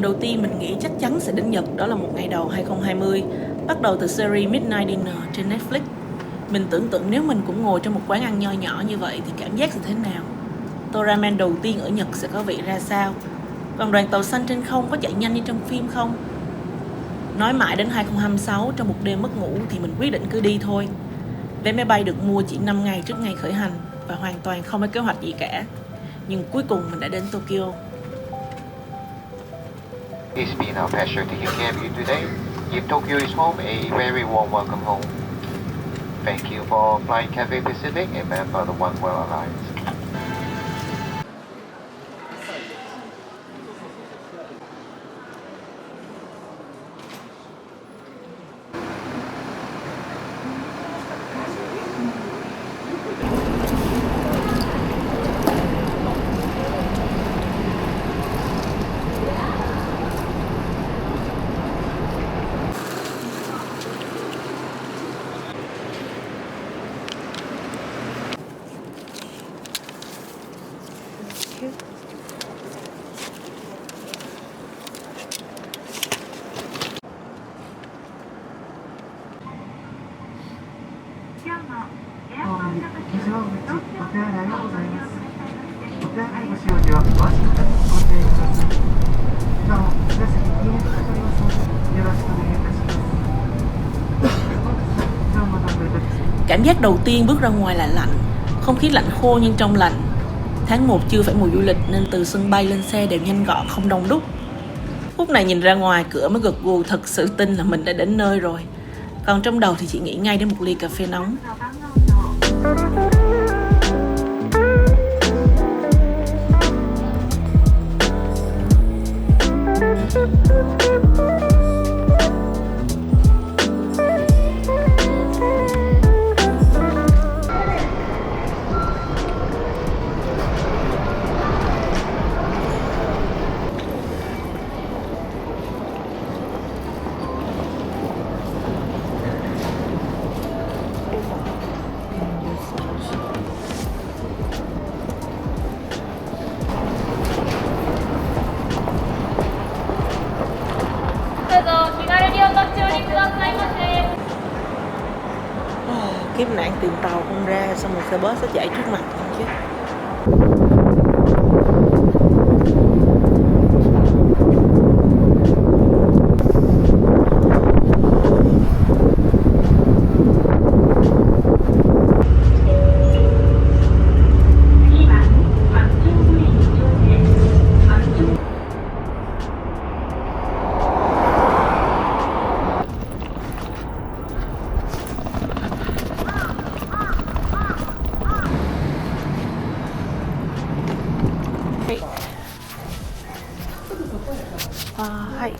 điểm đầu tiên mình nghĩ chắc chắn sẽ đến Nhật đó là một ngày đầu 2020, bắt đầu từ series Midnight Dinner trên Netflix. Mình tưởng tượng nếu mình cũng ngồi trong một quán ăn nho nhỏ như vậy thì cảm giác sẽ thế nào? Tô ramen đầu tiên ở Nhật sẽ có vị ra sao? Còn đoàn tàu xanh trên không có chạy nhanh như trong phim không? Nói mãi đến 2026 trong một đêm mất ngủ thì mình quyết định cứ đi thôi. Vé máy bay được mua chỉ 5 ngày trước ngày khởi hành và hoàn toàn không có kế hoạch gì cả. Nhưng cuối cùng mình đã đến Tokyo. It's been a pleasure taking care of you today. If Tokyo is home, a very warm welcome home. Thank you for flying Cathay Pacific and member the One World Alliance. Cảm giác đầu tiên bước ra ngoài là lạnh, không khí lạnh khô nhưng trong lành. Tháng 1 chưa phải mùa du lịch nên từ sân bay lên xe đều nhanh gọn không đông đúc. Phút này nhìn ra ngoài cửa mới gật gù thật sự tin là mình đã đến nơi rồi. Còn trong đầu thì chỉ nghĩ ngay đến một ly cà phê nóng. Kiếp nạn tìm tàu không ra, xong rồi xe bus sẽ chạy trước mặt không chứ. Hay.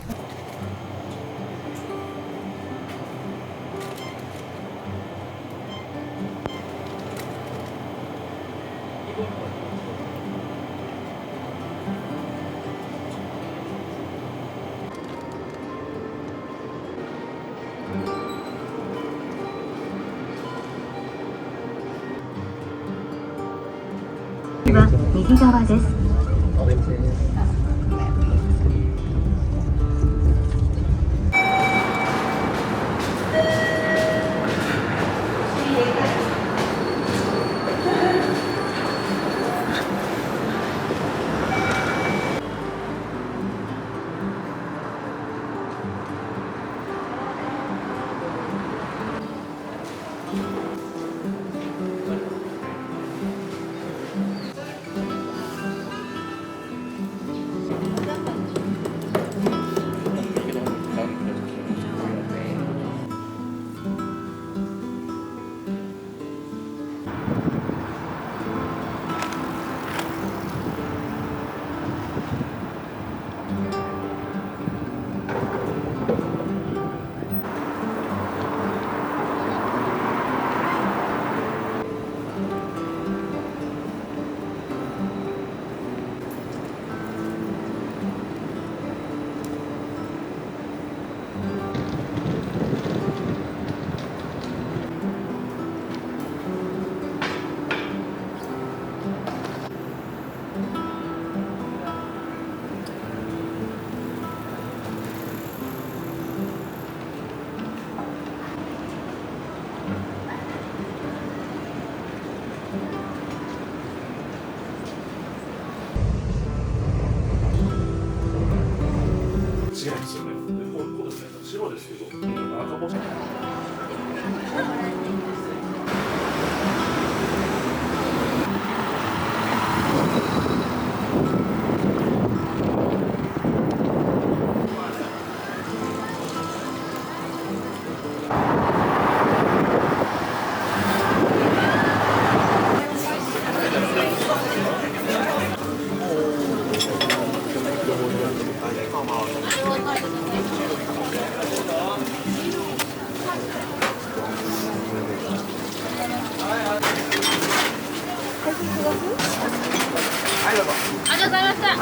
右側です。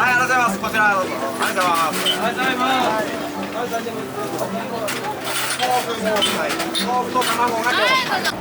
はい、ありがとうございます。こちらどうぞ。ありがとうございます。ありがとうございます。豆腐と卵が今日。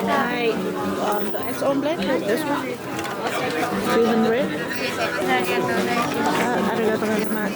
Hi, the eggs omelette, this one, 200. Arigato gozaimasu.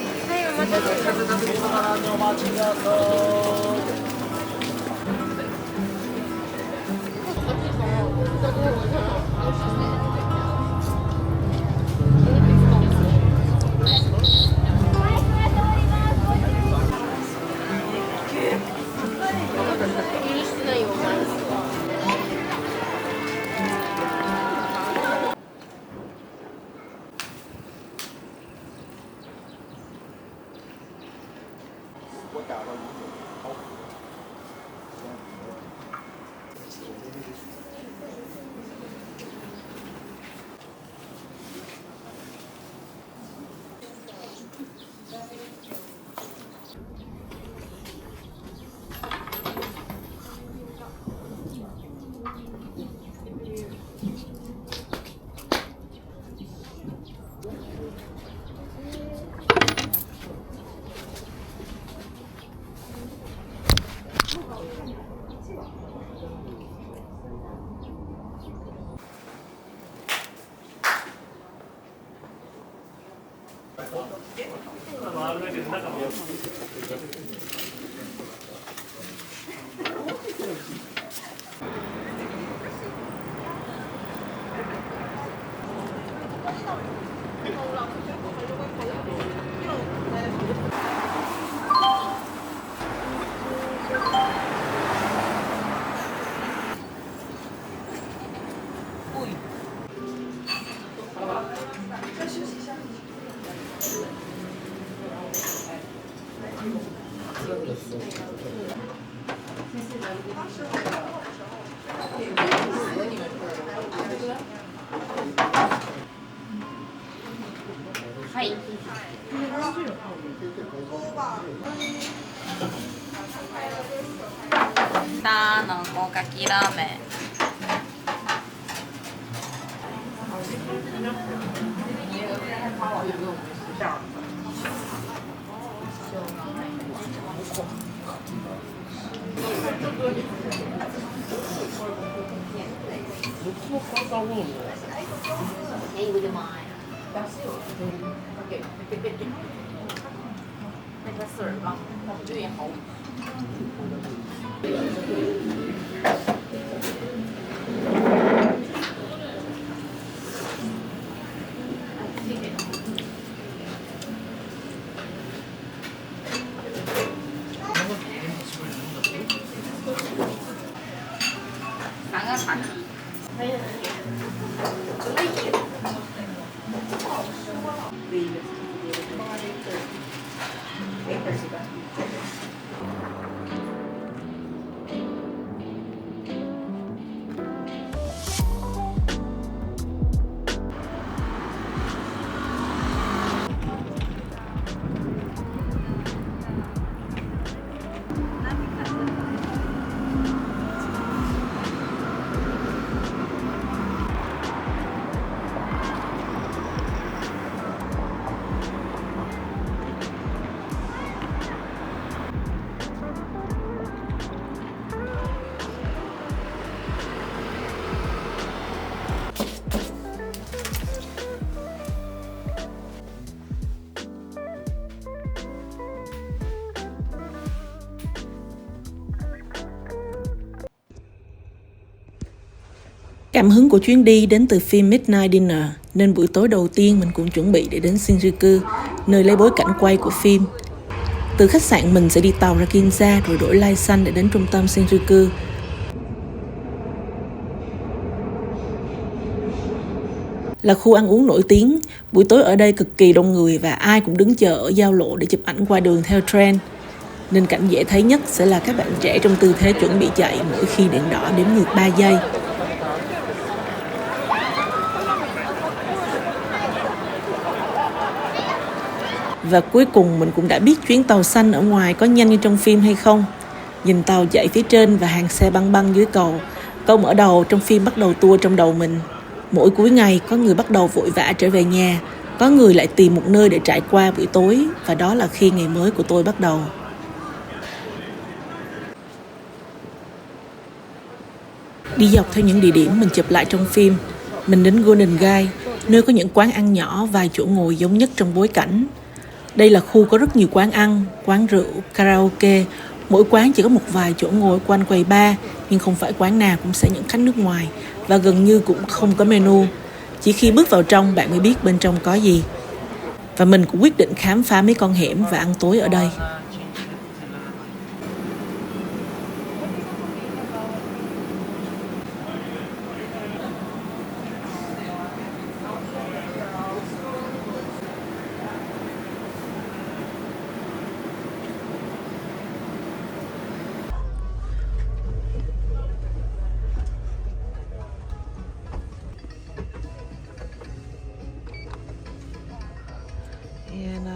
卵かけラーメン。那个水吗？对，好。Cảm hứng của chuyến đi đến từ phim Midnight Dinner, nên buổi tối đầu tiên mình cũng chuẩn bị để đến Shinjuku, nơi lấy bối cảnh quay của phim. Từ khách sạn mình sẽ đi tàu ra Ginza rồi đổi Laisan để đến trung tâm Shinjuku. Là khu ăn uống nổi tiếng, buổi tối ở đây cực kỳ đông người và ai cũng đứng chờ ở giao lộ để chụp ảnh qua đường theo trend. Nên cảnh dễ thấy nhất sẽ là các bạn trẻ trong tư thế chuẩn bị chạy mỗi khi đèn đỏ đếm ngược 3 giây. Và cuối cùng mình cũng đã biết chuyến tàu xanh ở ngoài có nhanh như trong phim hay không. Nhìn tàu chạy phía trên và hàng xe băng băng dưới cầu. Câu mở đầu trong phim bắt đầu tua trong đầu mình. Mỗi cuối ngày có người bắt đầu vội vã trở về nhà, có người lại tìm một nơi để trải qua buổi tối, và đó là khi ngày mới của tôi bắt đầu. Đi dọc theo những địa điểm mình chụp lại trong phim, mình đến Golden Gai, nơi có những quán ăn nhỏ, vài chỗ ngồi giống nhất trong bối cảnh. Đây là khu có rất nhiều quán ăn, quán rượu, karaoke. Mỗi quán chỉ có một vài chỗ ngồi quanh quầy bar, nhưng không phải quán nào cũng sẽ nhận khách nước ngoài, và gần như cũng không có menu. Chỉ khi bước vào trong bạn mới biết bên trong có gì. Và mình cũng quyết định khám phá mấy con hẻm và ăn tối ở đây. And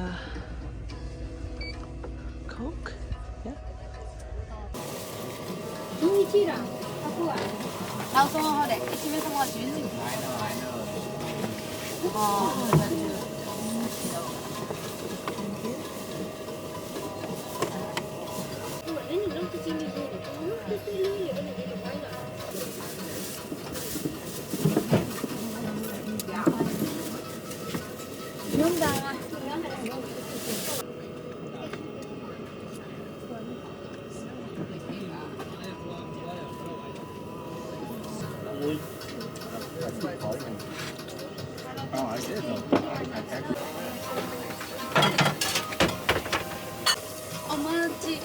Coke. Yeah. あ、その方で、一名様が12人。あお待ち。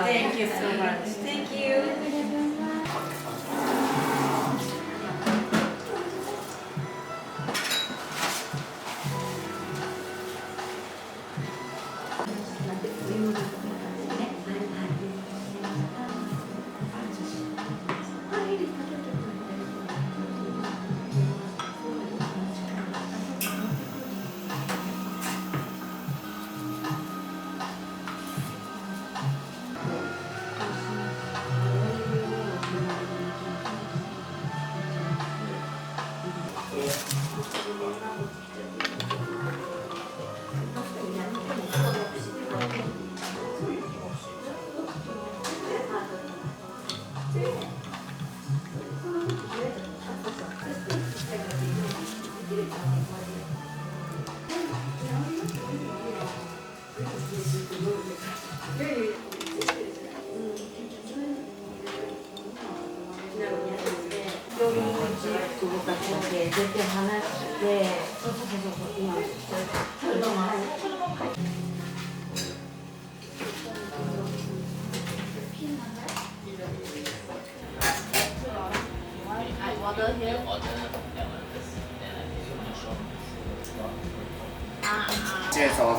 Thank you so much. Thank you. 介绍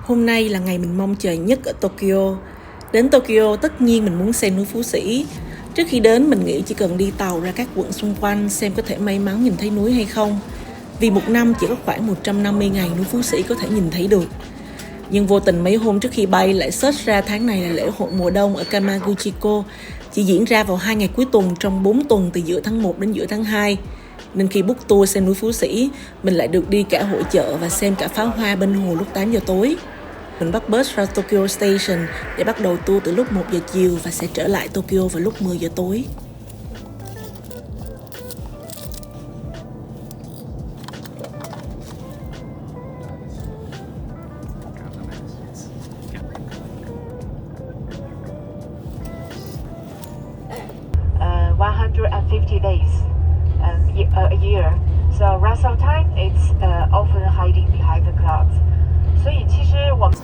Hôm nay là ngày mình mong chờ nhất ở Tokyo. Đến Tokyo tất nhiên mình muốn xem núi Phú Sĩ. Trước khi đến mình nghĩ chỉ cần đi tàu ra các quận xung quanh xem có thể may mắn nhìn thấy núi hay không. Vì một năm chỉ có khoảng 150 ngày núi Phú Sĩ có thể nhìn thấy được. Nhưng vô tình mấy hôm trước khi bay lại search ra tháng này là lễ hội mùa đông ở Kamaguchiko, chỉ diễn ra vào 2 ngày cuối tuần trong 4 tuần từ giữa tháng 1 đến giữa tháng 2. Nên khi book tour xem núi Phú Sĩ, mình lại được đi cả hội chợ và xem cả pháo hoa bên hồ lúc 8 giờ tối. Mình bắt bus ra Tokyo Station để bắt đầu tour từ lúc 1 giờ chiều và sẽ trở lại Tokyo vào lúc 10 giờ tối. Uh, 150 days a year. So rest of time it's often hiding behind the clouds. 所以其实我们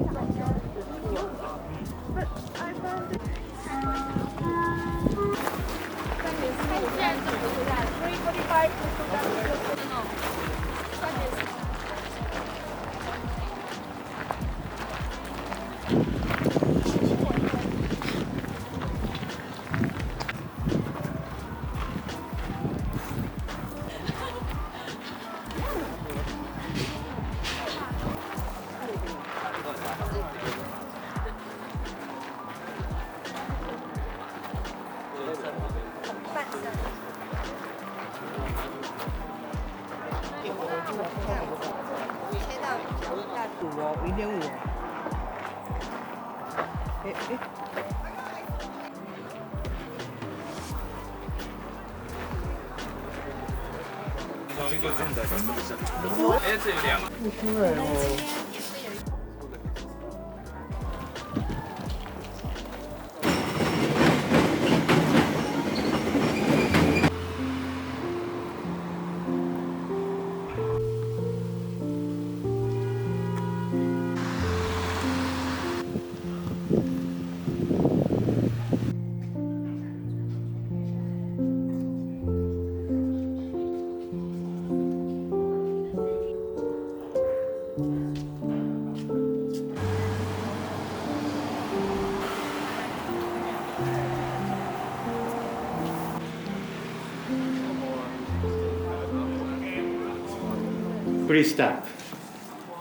0.5。Please stop.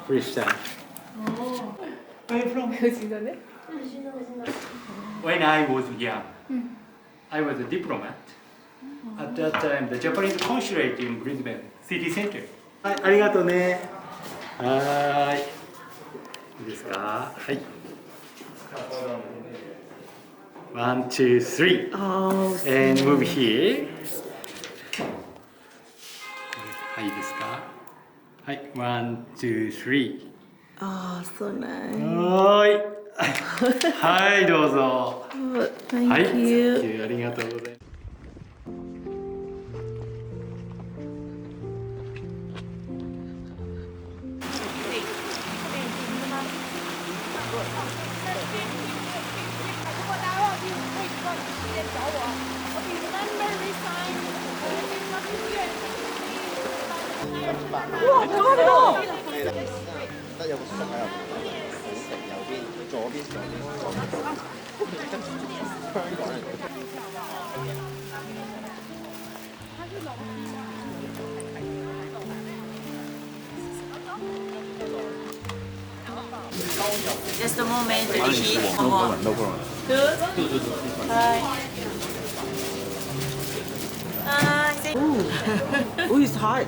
Please stop. Where are you from? When I was young, I was a diplomat. At that time, the Japanese consulate in Brisbane city center. はい、ありがとうね。はーい。いいですか？はい。One, two, three. And move here. はい、いいですか？はい、one, two, three. So nice. はーい。はい、どうぞ。Thank はい、 you. ありがとうございます。Just the moment to eat one more. Good. Hi. Hi. Ooh, it's hot.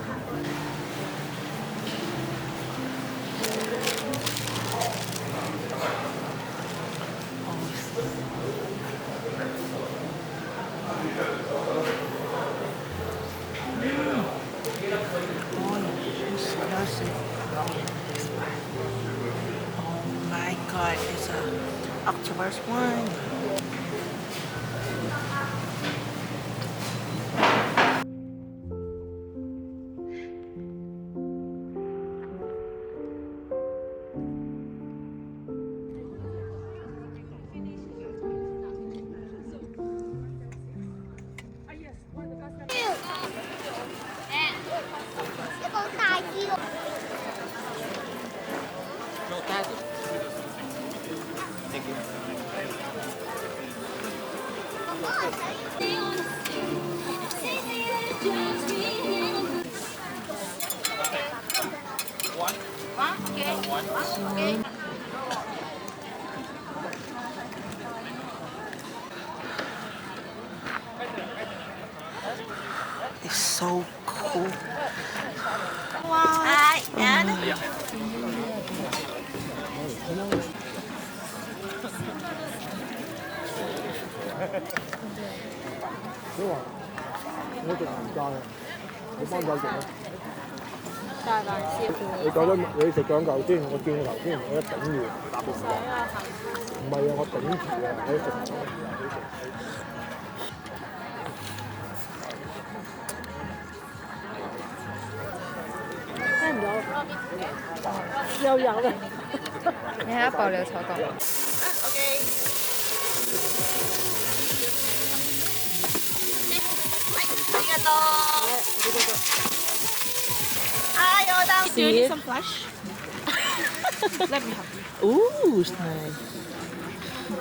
Oh my god, it's a octopus wine. It's so cool. Wow.你覺得你食兩嚿先，我轉個頭先，我一頂住。唔係啊，我頂住啊，你食。你睇下爆料炒檔。Do you need some flash? Let me help you. Ooh, it's nice.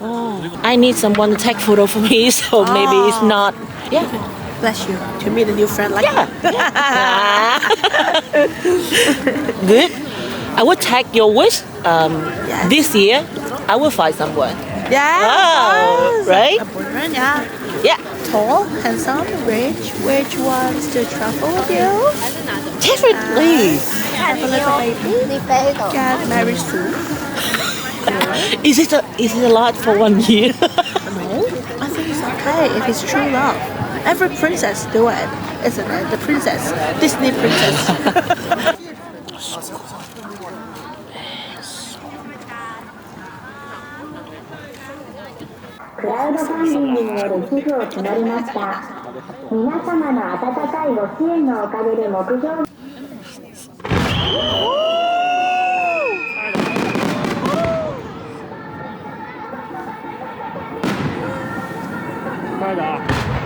Oh, I need someone to take photo for me, so maybe it's not. Yeah. Bless you. To meet a new friend like Good. I will take your wish. This year, I will find someone. Yeah. Oh, right? A boyfriend, yeah. Yeah. Tall, handsome, rich, which wants to travel with you? Definitely. Have a little baby. Get married soon. Is it a lot for 1 year? No, I think it's okay if it's true love. Every princess do it, isn't it? The princess, Disney princess. クラウドファンディングによる寄付を募りました。皆様の温かいご支援のおかげで目標快点！